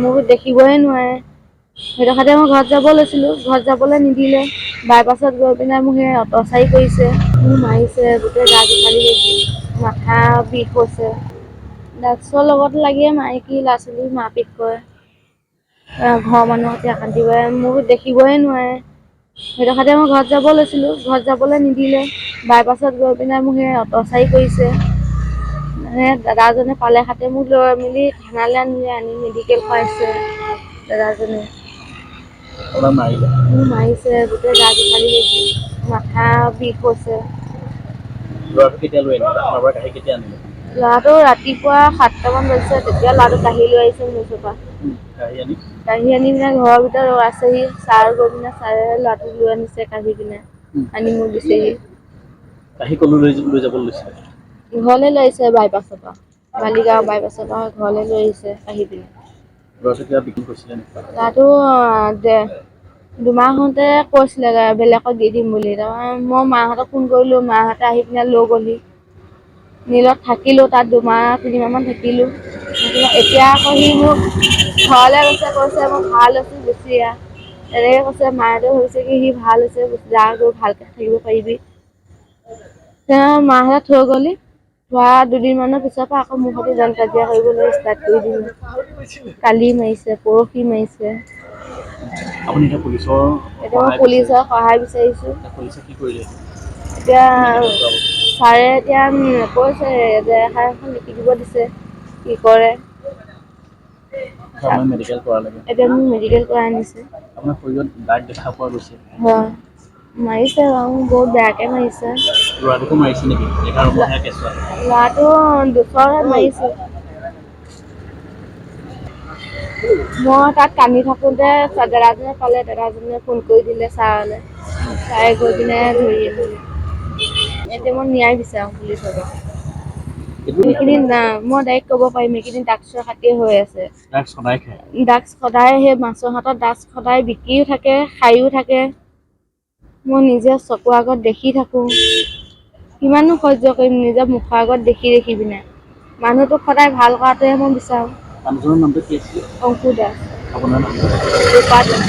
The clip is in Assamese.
মোক দেখিবই নোৱাৰে। সেইটো খাতে মই ঘৰত যাব লৈছিলোঁ, ঘৰত যাবলৈ নিদিলে। বাইপাছত গৈ পিনে মোক সেই অটচাৰি কৰিছে, মোক মাৰিছে, গোটেই গাটো ফালি গৈছে, মাথা বিষ হৈছে। ড্ৰাগছৰ লগত লাগিয়ে মাইকী ল'ৰা-ছোৱালী মাৰপিট কৰে। ঘৰৰ মানুহৰ সৈতে অশান্তি কৰে, মোক দেখিবই নোৱাৰে। সেইটো খাতে মই ঘৰত যাব লৈছিলোঁ, ঘৰত যাবলৈ নিদিলে। বাইপাছত গৈ পিনে মোক সেই অটচাৰি কৰিছে। দাদাজনে পালে খাতে মোক লৈ মেলি থানালৈ আনিলে, আনি মেডিকেল কৰাইছে দাদাজনে। মোক মাৰিছে, গোটেই গাটো ফালি গৈছে, মাথা বিষ হৈছে। ল'ৰাটো কেতিয়া লৈ আনিলে? আপোনাৰ পৰা কাঢ়ি কেতিয়া আনিলে? ল'ৰাটো ৰাতিপুৱা 7টামান বাজিছে, তেতিয়া ল'ৰাটো কাঢ়ি লৈ আহিছে মোৰ ওচৰৰ পৰা। কাঢ়ি আনি পিনে ঘৰৰ ভিতৰত আছেহি, ছাৰ গৈ পিনে ছাৰে ল'ৰাটোক লৈ আনিছে কাঢ়ি পিনে, আনি মোক দিছেহি। কাঢ়ি ক'লৈ লৈ যাব লৈছিলে? ঘৰলৈ লৈ আহিছে বাইপাছৰ পৰা, বালিগাঁও বাইপাছৰ পৰা ঘৰলৈ লৈ আহিছে কাঢ়ি পিনে। ল'ৰাটোৱে কিবা বিক্ৰী কৰিছিলে নেকি? ল'ৰাটো দুমাহতে কৈছিলে বেলেগক দি দিম বুলি, তাৰপৰা মই মাহঁতক ফোন কৰিলোঁ, মাহঁতে আহি পিনে লৈ গ'লহি। নীলত থাকিলোঁ, তাত 2-3 মাহমান থাকিলোঁ। এতিয়া আকৌ সি মোক ঘৰলৈ কৈছে মই ভাল হৈছোঁ গুচি আহ। এনেকৈ কৈছে, মাহঁতেও ভাবিছে কি সি ভাল হৈছে, যা গৈ ভালকৈ থাকিব পাৰিবি। মাহঁতে থৈ গ'লহি, থোৱা 2দিনমানৰ পিছৰ পৰা আকৌ মোৰ সৈতে জান কাজিয়া কৰিবলৈ ষ্টাৰ্ট কৰি দিলে। কালি মাৰিছে, পৰহি মাৰিছে। আপুনি এতিয়া পুলিচৰ সহায় বিচাৰিছোঁ। পুলিচে কি কৰিলে? এতিয়া ছাৰে এতিয়া কৈছে যে এজাহাৰ এখন লিখি দিব দিছে, কি কৰে। আপোনাক মেডিকেল কৰালেগে। এতিয়া মোক মেডিকেল কৰাই আনিছে। আপোনাৰ শৰীৰত দাগ দেখা পোৱা গৈছে। হয়, মাৰিছে বাৰু, বহুত বেয়াকে মাৰিছে। ল'ৰাটোকো মাৰিছে নেকি? ল'ৰাটো দুচৰহে মাৰিছে। মই তাত কান্দি থাকোঁতে দাদাজনে পালে, দাদাজনে ফোন কৰি দিলে ছাৰলৈ। ছাৰে গৈ পিনে ধৰি আহিলে। এতিয়া মই ন্যায় বিচাৰোঁ পুলিচৰ পৰা। সেইখিনি মই ডাইৰেক্ট ক'ব পাৰিম, সেইখিনি ড্ৰাগছৰ খাতিয়ে হৈ আছে। ড্ৰাগছ সদায় খায়। ড্ৰাগছ সদায়, সেই মাছৰ হাতত ড্ৰাগছ সদায় বিকিও থাকে, খায়ো থাকে। মই নিজে চকুৰ আগত দেখি থাকোঁ। কিমাননো সহ্য কৰিম নিজৰ মুখৰ আগত দেখি পিনে। মানুহটোক সদায় ভাল কৰাটোহে মই বিচাৰোঁ। মানুহজনৰ নামটো কি আছিলে? অংকুৰ দাস। আপোনাৰ নামটো? ৰূপা দাস।